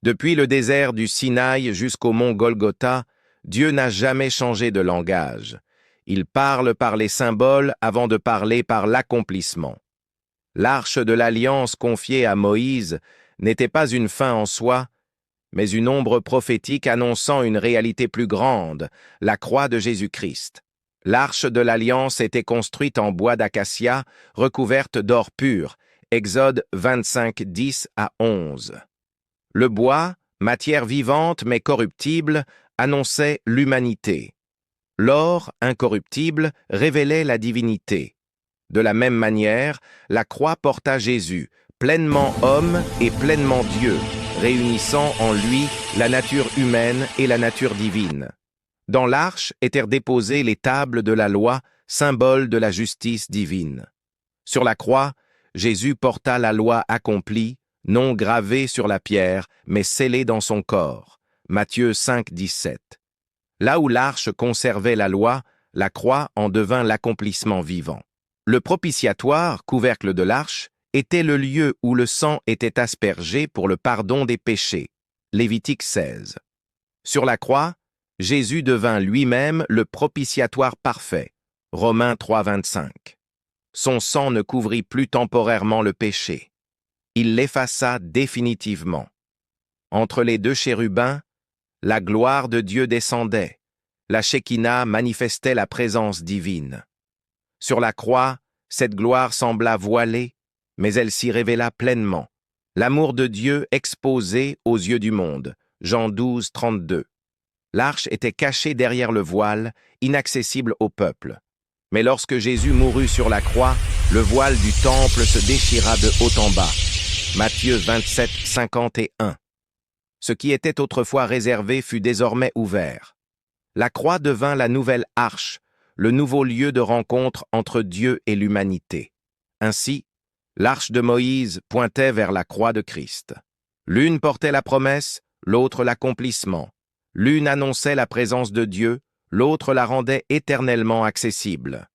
Depuis le désert du Sinaï jusqu'au mont Golgotha, Dieu n'a jamais changé de langage. Il parle par les symboles avant de parler par l'accomplissement. L'arche de l'alliance confiée à Moïse n'était pas une fin en soi, mais une ombre prophétique annonçant une réalité plus grande, la croix de Jésus-Christ. L'arche de l'alliance était construite en bois d'acacia, recouverte d'or pur, Exode 25, 10 à 11. Le bois, matière vivante mais corruptible, annonçait l'humanité. L'or, incorruptible, révélait la divinité. De la même manière, la croix porta Jésus, pleinement homme et pleinement Dieu, réunissant en lui la nature humaine et la nature divine. Dans l'arche étaient déposées les tables de la loi, symbole de la justice divine. Sur la croix, Jésus porta la loi accomplie, non gravée sur la pierre, mais scellée dans son corps. Matthieu 5, 17. Là où l'arche conservait la loi, la croix en devint l'accomplissement vivant. Le propitiatoire, couvercle de l'arche, était le lieu où le sang était aspergé pour le pardon des péchés. Lévitique 16. Sur la croix, Jésus devint lui-même le propitiatoire parfait. Romains 3, 25. Son sang ne couvrit plus temporairement le péché. Il l'effaça définitivement. Entre les deux chérubins, la gloire de Dieu descendait. La Shekinah manifestait la présence divine. Sur la croix, cette gloire sembla voilée, mais elle s'y révéla pleinement. L'amour de Dieu exposé aux yeux du monde. Jean 12, 32. L'arche était cachée derrière le voile, inaccessible au peuple. Mais lorsque Jésus mourut sur la croix, le voile du temple se déchira de haut en bas. Matthieu 27, 51. Ce qui était autrefois réservé fut désormais ouvert. La croix devint la nouvelle arche, le nouveau lieu de rencontre entre Dieu et l'humanité. Ainsi, l'arche de Moïse pointait vers la croix de Christ. L'une portait la promesse, l'autre l'accomplissement. L'une annonçait la présence de Dieu, l'autre la rendait éternellement accessible.